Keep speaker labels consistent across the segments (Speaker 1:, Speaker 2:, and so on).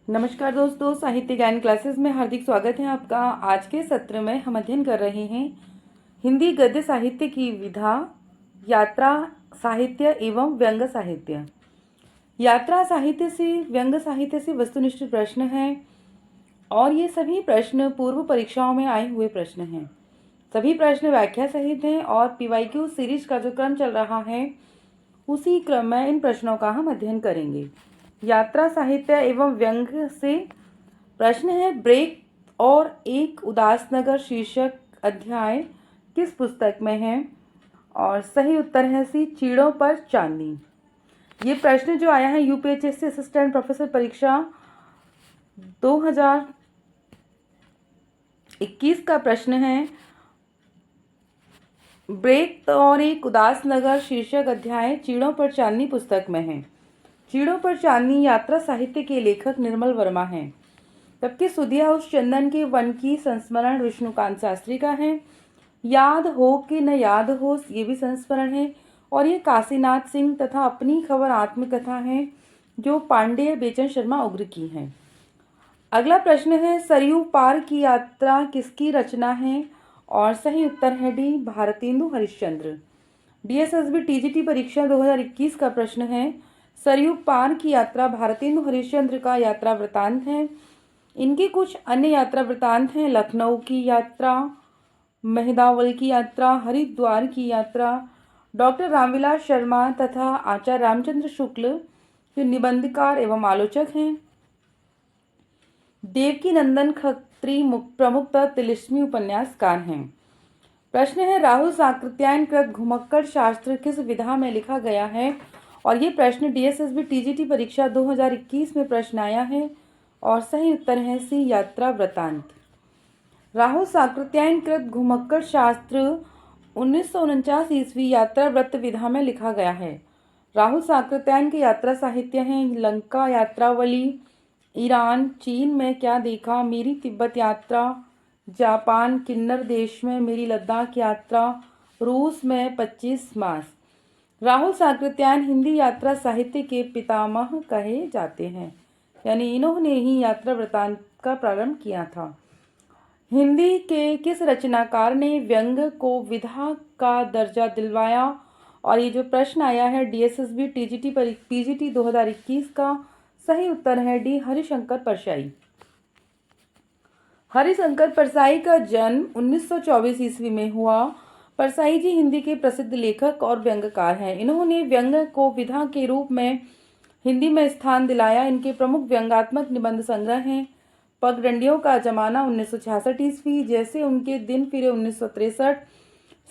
Speaker 1: नमस्कार दोस्तों, साहित्य ज्ञान क्लासेस में हार्दिक स्वागत है आपका। आज के सत्र में हम अध्ययन कर रहे हैं हिंदी गद्य साहित्य की विधा, यात्रा साहित्य एवं व्यंग्य साहित्य। यात्रा साहित्य से व्यंग्य साहित्य से वस्तुनिष्ठ प्रश्न हैं और ये सभी प्रश्न पूर्व परीक्षाओं में आए हुए प्रश्न हैं। सभी प्रश्न व्याख्या सहित हैं और पीवाईक्यू सीरीज का जो क्रम चल रहा है उसी क्रम में इन प्रश्नों का हम अध्ययन करेंगे। यात्रा साहित्य एवं व्यंग्य से प्रश्न है, ब्रेक और एक उदासनगर शीर्षक अध्याय किस पुस्तक में है? और सही उत्तर है सी, चीड़ों पर चांदनी। ये प्रश्न जो आया है यूपीएचएससी असिस्टेंट प्रोफेसर परीक्षा 2021 का प्रश्न है। ब्रेक और एक उदासनगर शीर्षक अध्याय चीड़ों पर चांदनी पुस्तक में है। चीड़ों पर चांदनी यात्रा साहित्य के लेखक निर्मल वर्मा हैं, जबकि सुधिया उस चंदन के वन की संस्मरण विष्णुकांत शास्त्री का है। याद हो कि न याद हो ये भी संस्मरण है और ये काशीनाथ सिंह तथा अपनी खबर आत्मकथा है जो पांडेय बेचन शर्मा उग्र की है। अगला प्रश्न है, सरयू पार की यात्रा किसकी रचना है? और सही उत्तर है D, Bharatendu Harishchandra. DSSB TGT परीक्षा 2021 का प्रश्न है, सरयू पार की यात्रा भारतेंदु हरिश्चंद्र का यात्रा वृतांत है। इनके कुछ अन्य यात्रा वृतांत हैं, लखनऊ की यात्रा, मेहदावल की यात्रा, हरिद्वार की यात्रा। डॉक्टर रामविलास शर्मा तथा आचार्य रामचंद्र शुक्ल जो निबंधकार एवं आलोचक हैं। देवकी नंदन खत्री प्रमुखतः तिलिस्मी उपन्यासकार हैं। प्रश्न है, राहुल साकृत्यायन कृत घुमक्कड़ शास्त्र किस विधा में लिखा गया है? और ये प्रश्न डीएसएसबी टीजीटी परीक्षा 2021 में प्रश्न आया है और सही उत्तर है सी, यात्रा वृतांत। राहुल साकृत्यायन कृत घुमक्कड़ शास्त्र 1949 ईस्वी यात्रा वृत्त विधा में लिखा गया है। राहुल साकृत्यायन के यात्रा साहित्य हैं लंका यात्रावली, ईरान, चीन में क्या देखा, मेरी तिब्बत यात्रा, जापान, किन्नर देश में मेरी लद्दाख यात्रा, रूस में 25 मास। राहुल साकृत्यायन हिंदी यात्रा साहित्य के पितामह कहे जाते हैं, यानी इन्होंने ही यात्रा वृत्तांत का प्रारंभ किया था। हिंदी के किस रचनाकार ने व्यंग्य को विधा का दर्जा दिलवाया? और ये जो प्रश्न आया है डीएसएसबी पीजीटी 2021 का, सही उत्तर है डी, हरिशंकर परसाई। हरिशंकर परसाई का जन्म 1924 ईस्वी में हुआ। परसाई जी हिंदी के प्रसिद्ध लेखक और व्यंग्यकार हैं। इन्होंने व्यंग्य को विधा के रूप में हिंदी में स्थान दिलाया। इनके प्रमुख व्यंग्यात्मक निबंध संग्रह हैं पगडंडियों का जमाना 1966 ईस्वी, जैसे उनके दिन फिरे 1963,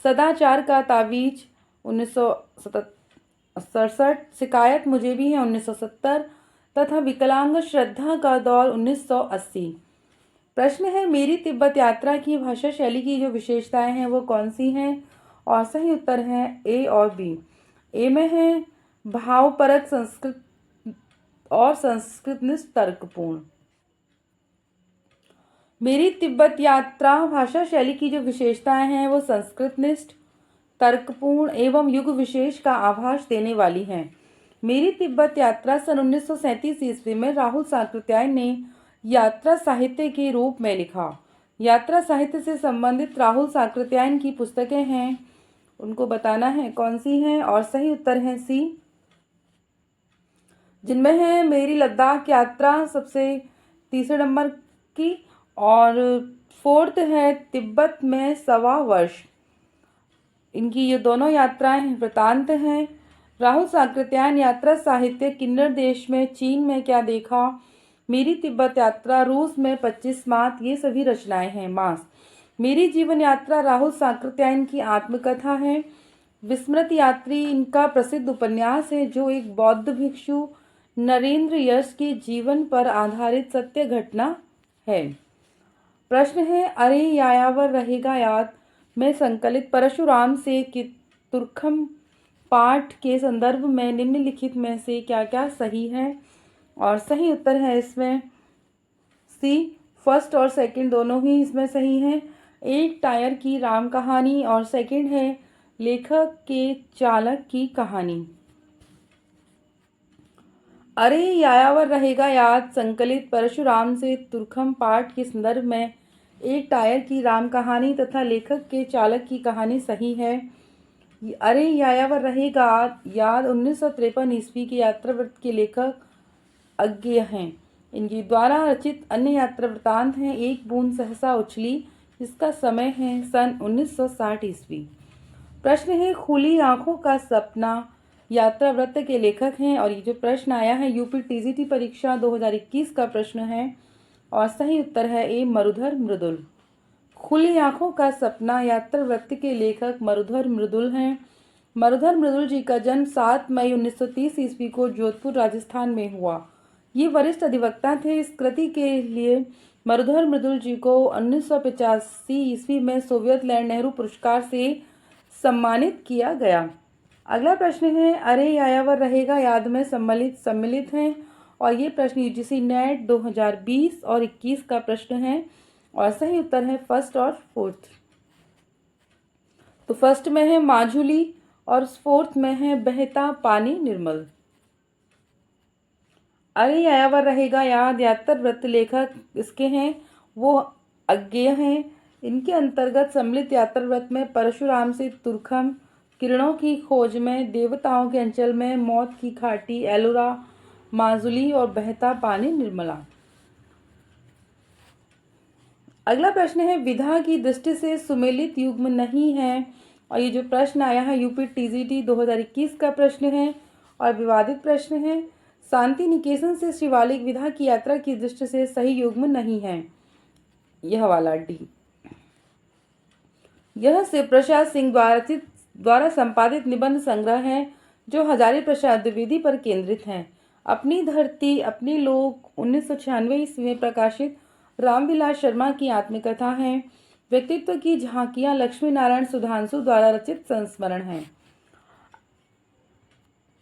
Speaker 1: सदाचार का तावीज 1967, शिकायत मुझे भी है 1970 तथा विकलांग श्रद्धा का दौर 1980। प्रश्न है, मेरी तिब्बत यात्रा की भाषा शैली की जो विशेषताएं हैं वो कौन सी हैं? और सही उत्तर है ए और बी। ए में है भावपरक संस्कृत और संस्कृतनिष्ठ तर्कपूर्ण। मेरी तिब्बत यात्रा भाषा शैली की जो विशेषताएं हैं वो संस्कृतनिष्ठ, तर्कपूर्ण एवं युग विशेष का आभास देने वाली हैं। मेरी तिब्बत यात्रा सन 1937 ईस्वी में राहुल साकृत्यायन ने यात्रा साहित्य के रूप में लिखा। यात्रा साहित्य से संबंधित राहुल साकृत्यायन की पुस्तकें हैं, उनको बताना है कौन सी हैं। और सही उत्तर है सी, जिनमें है मेरी लद्दाख यात्रा सबसे तीसरे नंबर की, और फोर्थ है तिब्बत में 1.25 वर्ष। इनकी ये दोनों यात्राएं वृतांत हैं। राहुल साकृत्यायन यात्रा साहित्य किन्नर देश में, चीन में क्या देखा, मेरी तिब्बत यात्रा, रूस में 25 मास, ये सभी रचनाएं हैं। मास मेरी जीवन यात्रा राहुल साकृत्यायन की आत्मकथा है। विस्मृत यात्री इनका प्रसिद्ध उपन्यास है जो एक बौद्ध भिक्षु नरेंद्र यश के जीवन पर आधारित सत्य घटना है। प्रश्न है, अरे यायावर रहेगा याद में संकलित परशुराम से तुर्खम पाठ के संदर्भ में निम्नलिखित में से क्या क्या सही है? और सही उत्तर है इसमें सी, फर्स्ट और सेकंड दोनों ही इसमें सही हैं। एक टायर की राम कहानी और सेकंड है लेखक के चालक की कहानी। अरे यायावर रहेगा याद संकलित परशुराम से तुर्खम पाठ के संदर्भ में एक टायर की राम कहानी तथा लेखक के चालक की कहानी सही है। अरे यायावर रहेगा याद 1953 ईस्वी के यात्रावृत्त के लेखक अज्ञेय हैं। इनके द्वारा रचित अन्य यात्रा वृत्तांत हैं एक बूंद सहसा उछली, जिसका समय है सन 1960 ईस्वी। प्रश्न है खुली आंखों का सपना यात्रा वृत्त के लेखक हैं और ये जो प्रश्न आया है यूपी टीजीटी परीक्षा 2021 का प्रश्न है और सही उत्तर है ए मरुधर मृदुल। खुली आंखों का सपना यात्रा वृत्त के लेखक मरुधर मृदुल हैं। मरुधर मृदुल जी का जन्म 7 मई 1930 ईस्वी को जोधपुर राजस्थान में हुआ। ये वरिष्ठ अधिवक्ता थे। इस कृति के लिए मरुधर मृदुल जी को 1985 ईस्वी में सोवियत लैंड नेहरू पुरस्कार से सम्मानित किया गया। अगला प्रश्न है अरे यायावर रहेगा याद में सम्मिलित हैं और ये प्रश्न यूजीसी नेट 2020 और 21 का प्रश्न है और सही उत्तर है फर्स्ट और फोर्थ। तो फर्स्ट में है माजुली और फोर्थ में है बहता पानी निर्मल। अरे यायावर रहेगा याद यात्रा वृत्त लेखक इसके हैं वो अज्ञेय हैं। इनके अंतर्गत सम्मिलित यात्रा वृत्त में परशुराम से तुर्खम, किरणों की खोज में, देवताओं के अंचल में, मौत की घाटी, एलोरा, माजुली और बहता पानी निर्मला। अगला प्रश्न है विधा की दृष्टि से सुमेलित युग्म नहीं है और ये जो प्रश्न आया है यूपी टीजीटी 2021 का प्रश्न है और विवादित प्रश्न है। शांति निकेतन से शिवालिक विधा की यात्रा की दृष्टि से सही युग्म नहीं है, यह वाला डी। यह शिव प्रसाद सिंह द्वारा संपादित निबंध संग्रह है जो हजारी प्रसाद द्विवेदी पर केंद्रित है। अपनी धरती अपने लोग 1996 ईस्वी में प्रकाशित रामविलास शर्मा की आत्मकथा है। व्यक्तित्व की झांकियां लक्ष्मी नारायण सुधांशु द्वारा रचित संस्मरण है।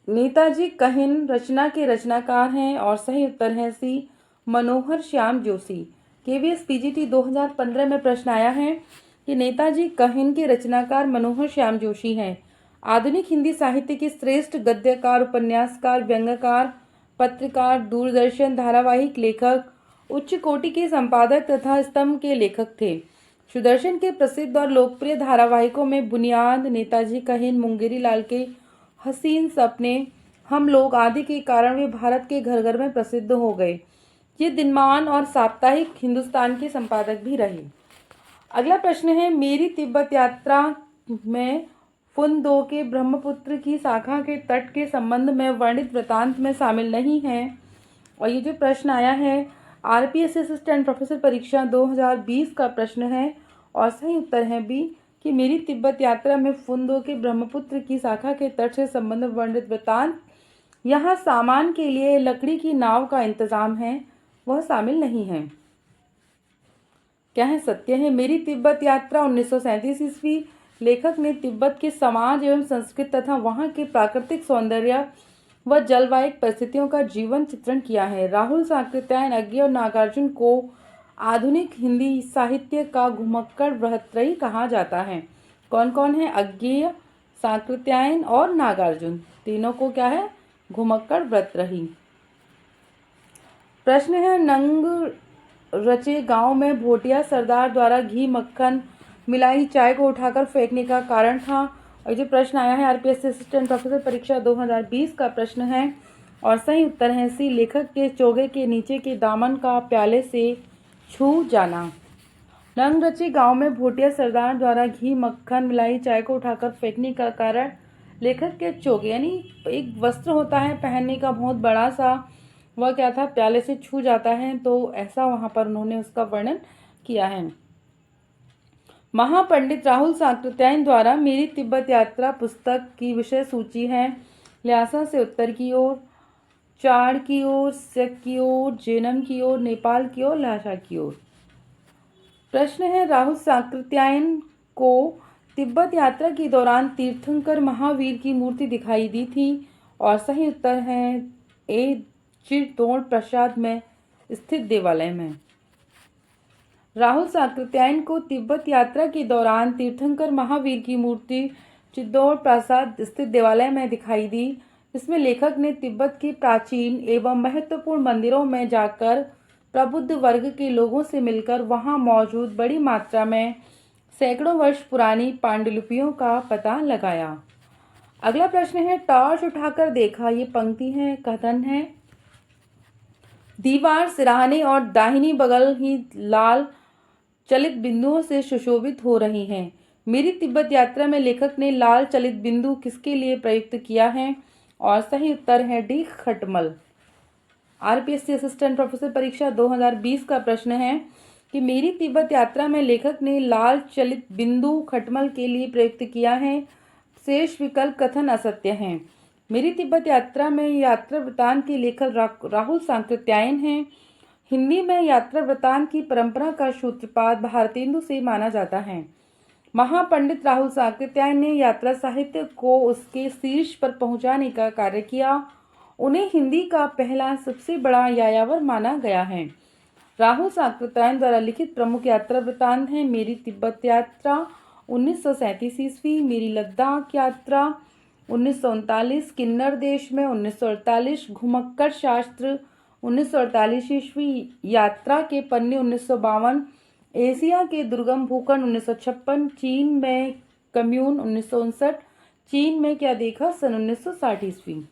Speaker 1: नेताजी कहिन रचना के रचनाकार हैं और सही उत्तर है सी मनोहर श्याम जोशी। केवीएस पीजीटी 2015 में प्रश्न आया है कि नेताजी कहिन के रचनाकार मनोहर श्याम जोशी हैं। आधुनिक हिंदी साहित्य के श्रेष्ठ गद्यकार, उपन्यासकार, व्यंग्यकार, पत्रकार, दूरदर्शन धारावाहिक लेखक, उच्च कोटि के संपादक तथा स्तंभ के लेखक थे। सुदर्शन के प्रसिद्ध और लोकप्रिय धारावाहिकों में बुनियाद, नेताजी कहिन, मुंगेरी लाल के हसीन सपने, हम लोग आदि के कारण वे भारत के घर घर में प्रसिद्ध हो गए। ये दिनमान और साप्ताहिक हिंदुस्तान के संपादक भी रहे। अगला प्रश्न है मेरी तिब्बत यात्रा में फुन दो के ब्रह्मपुत्र की शाखा के तट के संबंध में वर्णित वृतांत में शामिल नहीं है और ये जो प्रश्न आया है आरपीएस असिस्टेंट प्रोफेसर परीक्षा 2020 का प्रश्न है और सही उत्तर है बी कि मेरी तिब्बत यात्रा में फुन-दो के ब्रह्मपुत्र की शाखा के तट से संबंधित वर्णित वृतांत यहाँ सामान के लिए लकड़ी की नाव का इंतजाम है वह शामिल नहीं है। क्या है सत्य है मेरी तिब्बत यात्रा 1937 ईस्वी लेखक ने तिब्बत के समाज एवं संस्कृति तथा वहाँ के प्राकृतिक सौंदर्य व जलवायु परिस्थितियों का जीवन चित्रण किया है। राहुल साकृत्यायन, अज्ञेय और नागार्जुन को आधुनिक हिंदी साहित्य का घुमक्कड़ बृहत्त्रयी कहा जाता है। कौन कौन है? अज्ञेय, साकृत्यायन और नागार्जुन, तीनों को क्या है? घुमक्कड़ बृहत्त्रयी। प्रश्न है नंग रचे गांव में भोटिया सरदार द्वारा घी मक्खन मिलाई चाय को उठाकर फेंकने का कारण था। और जो प्रश्न आया है आरपीएस असिस्टेंट प्रोफेसर परीक्षा 2020 का प्रश्न है और सही उत्तर है सी लेखक के चोगे के नीचे के दामन का प्याले से छू जाना। नंग रचे गांव में भोटिया सरदार द्वारा घी मक्खन मिलाई चाय को उठाकर फेंकने का कारण लेखक के चोगे यानी एक वस्त्र होता है पहनने का बहुत बड़ा सा, वह क्या था? प्याले से छू जाता है, तो ऐसा वहां पर उन्होंने उसका वर्णन किया है। महापंडित राहुल साकृत्यायन द्वारा मेरी तिब्बत यात्रा पुस्तक की विषय सूची है ल्हासा से उत्तर की ओर, चाड़ की ओर, सिख की ओर, जेनम की ओर, नेपाल की ओर, ल्हासा की ओर। प्रश्न है राहुल साकृत्यायन को तिब्बत यात्रा के दौरान तीर्थंकर महावीर की मूर्ति दिखाई दी थी और सही उत्तर है ए चित्तौड़ प्रसाद में स्थित देवालय में। राहुल साकृत्यायन को तिब्बत यात्रा के दौरान तीर्थंकर महावीर की मूर्ति चित्तौड़ प्रासाद स्थित देवालय में दिखाई दी। इसमें लेखक ने तिब्बत के प्राचीन एवं महत्वपूर्ण मंदिरों में जाकर प्रबुद्ध वर्ग के लोगों से मिलकर वहां मौजूद बड़ी मात्रा में सैकड़ों वर्ष पुरानी पांडुलिपियों का पता लगाया। अगला प्रश्न है, टॉर्च उठाकर देखा। ये पंक्ति है, कथन है, दीवार सिरहाने और दाहिनी बगल ही लाल चलित बिंदुओं से सुशोभित हो रही हैं। मेरी तिब्बत यात्रा में लेखक ने लाल चलित बिंदु किसके लिए प्रयुक्त किया है? और सही उत्तर है डी, खटमल। आरपीएससी असिस्टेंट प्रोफेसर परीक्षा 2020 का प्रश्न है कि मेरी तिब्बत यात्रा में लेखक ने लाल चलित बिंदु खटमल के लिए प्रयुक्त किया है। शेष विकल्प कथन असत्य हैं। मेरी तिब्बत यात्रा में यात्रा वृतांत के लेखक राहुल सांकृत्यायन हैं। हिंदी में यात्रा वृतांत की परंपरा का सूत्रपात भारतेंदु से माना जाता है। महापंडित राहुल सांकृत्यायन ने यात्रा साहित्य को उसके शीर्ष पर पहुंचाने का कार्य किया। उन्हें हिंदी का पहला सबसे बड़ा यायावर माना गया है। राहुल सांकृत्यायन द्वारा लिखित प्रमुख यात्रा वृतांत हैं, मेरी तिब्बत यात्रा 1937 ईस्वी, मेरी लद्दाख यात्रा 1939, किन्नर देश में 1948, घुमक्कड़ शास्त्र 1948 ईस्वी, यात्रा के पन्ने 1952, एशिया के दुर्गम भूखंड 1956, चीन में कम्यून 1959, चीन में क्या देखा सन 1960 ईस्वी।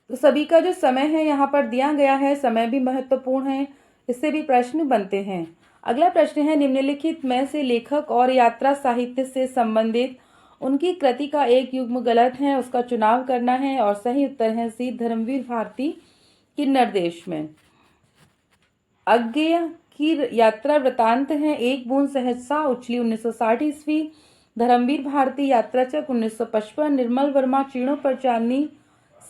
Speaker 1: तो सभी का जो समय है यहाँ पर दिया गया है, समय भी महत्वपूर्ण है, इससे भी प्रश्न बनते हैं। अगला प्रश्न है, निम्नलिखित में से लेखक और यात्रा साहित्य से संबंधित उनकी कृति का एक युग्म गलत है, उसका चुनाव करना है। और सही उत्तर है सी, धर्मवीर भारती, किन्नर देश में। अज्ञेय की यात्रा वृतांत है, एक बूंद सहसा उछली 1960 ईस्वी, धर्मवीर भारती यात्रा चक 1955, निर्मल वर्मा चीणों पर चांदनी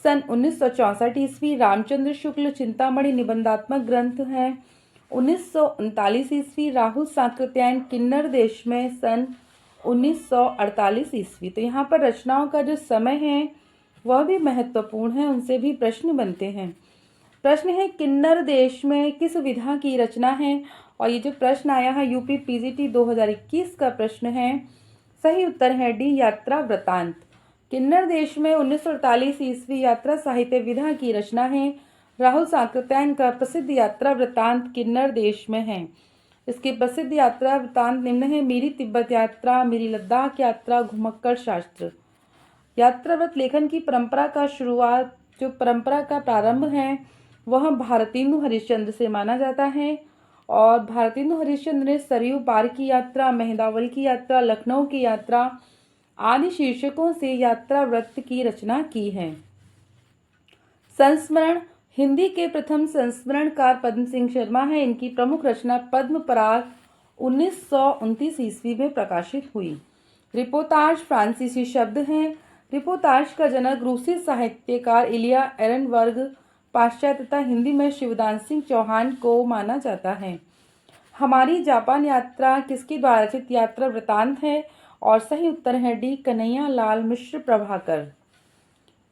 Speaker 1: सन 1964 ईस्वी, रामचंद्र शुक्ल चिंतामणि निबंधात्मक ग्रंथ है 1939 ईस्वी, राहुल सांकृत्यायन किन्नर देश में सन 1948 ईस्वी। तो यहाँ पर रचनाओं का जो समय है वह भी महत्वपूर्ण है, उनसे भी प्रश्न बनते हैं। प्रश्न है, किन्नर देश में किस विधा की रचना है? और ये जो प्रश्न आया है यूपी पीजीटी 2021 का प्रश्न है। सही उत्तर है डी, यात्रा वृतांत। किन्नर देश में 1948 ईस्वी यात्रा साहित्य विधा की रचना है। राहुल सांकृत्यायन का प्रसिद्ध यात्रा वृतांत किन्नर देश में है। इसके प्रसिद्ध यात्रा वृतांत निम्न है, मेरी तिब्बत यात्रा, मेरी लद्दाख यात्रा, घुमक्कड़ शास्त्र। यात्रा व्रत लेखन की परंपरा का शुरुआत, जो परंपरा का प्रारंभ है वह भारतेंदु हरिश्चंद्र से माना जाता है। और भारतेंदु हरिश्चंद्र ने सरयू पार की यात्रा, मेहदावल की यात्रा, लखनऊ की यात्रा आदि शीर्षकों से यात्रा व्रत की रचना की है। संस्मरण, हिंदी के प्रथम संस्मरणकार पद्म सिंह शर्मा है। इनकी प्रमुख रचना पद्म पराग 1929 ईस्वी में प्रकाशित हुई। रिपोर्टाज फ्रांसीसी शब्द है। रिपोर्टाज का जनक रूसी साहित्यकार इलिया एरनबर्ग, पाश्चात्य तथा हिंदी में शिवदान सिंह चौहान को माना जाता है। हमारी जापान यात्रा किसके द्वारा रचित यात्रा वृतांत है? और सही उत्तर है डी, कन्हैया लाल मिश्र प्रभाकर।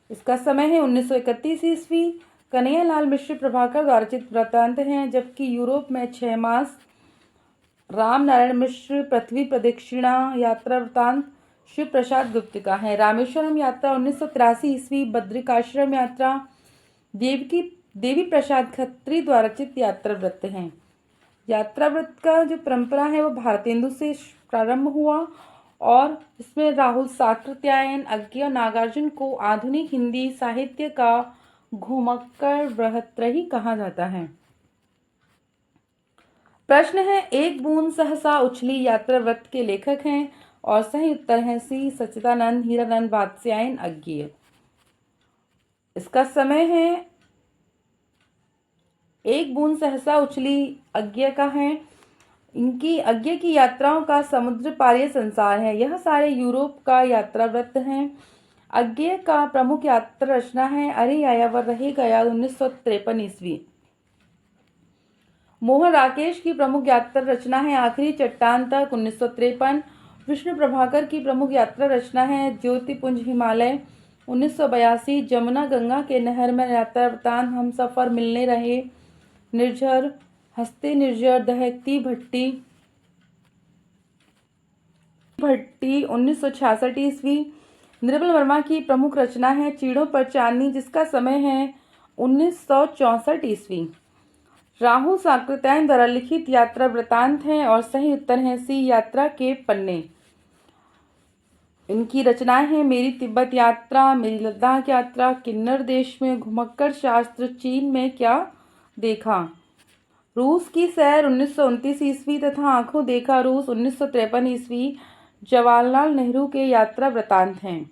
Speaker 1: इसका समय है 1931 ईस्वी। कन्हैया लाल मिश्र प्रभाकर द्वारा रचित वृतांत हैं, जबकि यूरोप में 6 मास राम नारायण मिश्र पृथ्वी प्रदक्षिणा यात्रा वृतांत शिव प्रसाद गुप्त का है। रामेश्वरम यात्रा 1983 ईस्वी, बद्रिकाश्रम यात्रा देवी प्रसाद खत्री द्वारा रचित यात्रा वृत्त हैं। यात्रा व्रत का जो परंपरा है वो भारतेंदु से प्रारंभ हुआ और इसमें राहुल सांकृत्यायन, अज्ञेय, नागार्जुन को आधुनिक हिंदी साहित्य का घुमक्कड़ बृहत्त्रयी कहा जाता है। प्रश्न है, एक बूंद सहसा उछली यात्रा व्रत के लेखक हैं? और सही उत्तर है सी, सच्चिदानंद हीरानंद वात्स्यायन अज्ञेय। इसका समय है, एक बूंद सहसा उछली अज्ञेय का है। इनकी अज्ञेय की यात्राओं का समुद्र पारीय संसार है। यह सारे यूरोप का यात्रा व्रत हैं। अज्ञेय का प्रमुख यात्रा रचना है अरे यायावर रहे गया 1953 ईस्वी। मोहन राकेश की प्रमुख यात्रा रचना है आखिरी चट्टान तक 1953। विष्णु प्रभाकर की प्रमुख यात्रा रचना है ज्योतिपुंज हिमालय 1982। जमुना गंगा के नहर में यात्रा वृतांत हम सफर मिलने रहे, निर्झर, हंसते निर्झर, दहकती भट्टी 1966 ईस्वी। निर्मल वर्मा की प्रमुख रचना है चीड़ों पर चांदनी, जिसका समय है 1964 ईस्वी। राहुल साकृत्यायन द्वारा लिखित यात्रा वृतांत है और सही उत्तर है सी, यात्रा के पन्ने। इनकी रचनाएं हैं मेरी तिब्बत यात्रा, मेरी लद्दाख यात्रा, किन्नर देश में घुमक्कड़ शास्त्र, चीन में क्या देखा, रूस की सैर 1929 ईस्वी तथा आंखों देखा रूस 1953 ईस्वी जवाहरलाल नेहरू के यात्रा वृतांत हैं।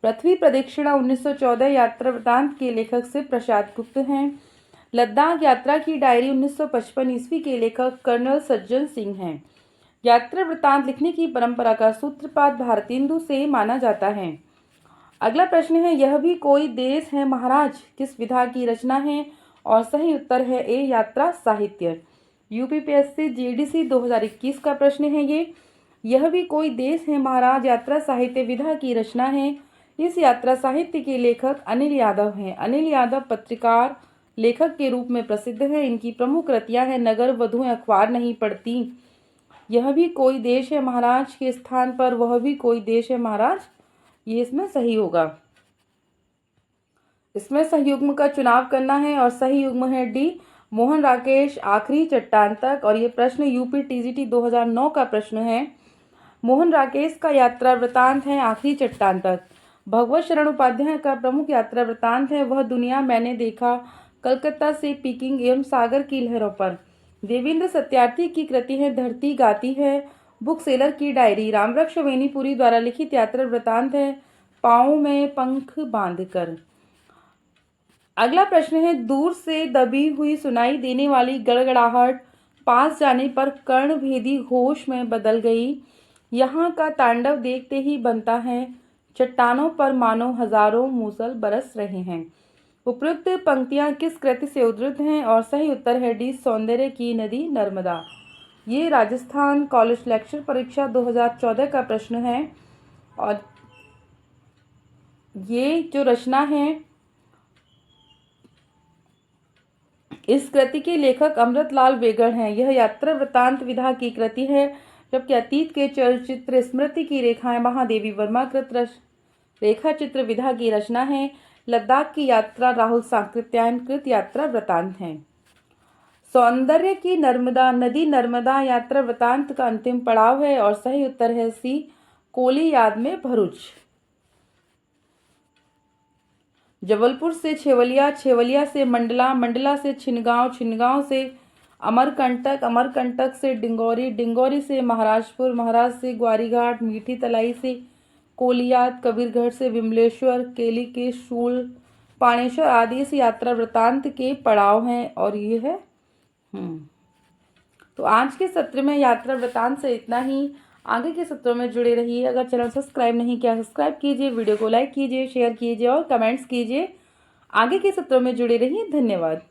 Speaker 1: पृथ्वी प्रदक्षिणा 1914 यात्रा वृतांत के लेखक से प्रसाद गुप्त हैं। लद्दाख यात्रा की डायरी 1955 ईस्वी के लेखक कर्नल सज्जन सिंह हैं। यात्रा वृतांत लिखने की परंपरा का सूत्रपात भारतेंदु से माना जाता है। अगला प्रश्न है यह भी कोई देश है महाराज किस विधा की रचना है, और सही उत्तर है ए, यात्रा साहित्य। यूपीपीएससी जीडीसी 2021 का प्रश्न है ये। यह भी कोई देश है महाराज यात्रा साहित्य विधा की रचना है। इस यात्रा साहित्य के लेखक अनिल यादव हैं। अनिल यादव पत्रकार लेखक के रूप में प्रसिद्ध हैं। इनकी प्रमुख कृतियां हैं नगर वधुएं अखबार नहीं पढ़ती, यह भी कोई देश है महाराज के स्थान पर वह भी कोई देश है महाराज, ये इसमें सही होगा। इसमें सही युग्म का चुनाव करना है और सही युग्म है डी, मोहन राकेश आखिरी चट्टान तक। और ये प्रश्न यूपी टीजीटी 2009 का प्रश्न है। मोहन राकेश का यात्रा वृतांत है आखिरी चट्टान तक। भगवत शरण उपाध्याय का प्रमुख यात्रा वृतांत है वह दुनिया मैंने देखा, कलकत्ता से पीकिंग एवं सागर की लहरों पर। देवेंद्र सत्यार्थी की कृति है धरती गाती है, बुक सेलर की डायरी। रामवृक्ष वेनीपुरी द्वारा लिखित यात्रा वृतांत है पाँव में पंख बांधकर। अगला प्रश्न है दूर से दबी हुई सुनाई देने वाली गड़गड़ाहट पास जाने पर कर्णभेदी घोष में बदल गई। यहाँ का तांडव देखते ही बनता है, चट्टानों पर मानो हजारों मूसल बरस रहे हैं। उपयुक्त पंक्तियां किस कृति से उद्धृत हैं, और सही उत्तर है डी, सौंदर्य की नदी नर्मदा। ये राजस्थान कॉलेज लेक्चर परीक्षा 2014 का प्रश्न है। और ये जो रचना है इस कृति के लेखक अमृतलाल वेगड़ हैं। यह यात्रा वृतांत विधा की कृति है, जबकि अतीत के चलचित्र स्मृति की रेखाएं महादेवी वर्मा कृत रेखा चित्र विधा की रचना है। लद्दाख की यात्रा राहुल साकृत्यायन कृत यात्रा वृतांत है। सौंदर्य की नर्मदा नदी नर्मदा यात्रा वृतांत का अंतिम पड़ाव है और सही उत्तर है सी, कोली याद में भरूच। जबलपुर से छेवलिया, छेवलिया से मंडला, मंडला से छिनगांव, छिनगांव से अमरकंटक, अमरकंटक से डिंगोरी, डिंगोरी से महाराजपुर, महाराज से ग्वारीघाट, मीठी तलाई से कोलियात, कबीरगढ़ से विमलेश्वर, केली के शूल, पाणेश्वर आदि इस यात्रा वृतांत के पड़ाव हैं। और ये है तो आज के सत्र में यात्रा वृतांत से इतना ही। आगे के सत्रों में जुड़े रहिए। अगर चैनल सब्सक्राइब नहीं किया सब्सक्राइब कीजिए, वीडियो को लाइक कीजिए, शेयर कीजिए और कमेंट्स कीजिए। आगे के सत्रों में जुड़े रहिए। धन्यवाद।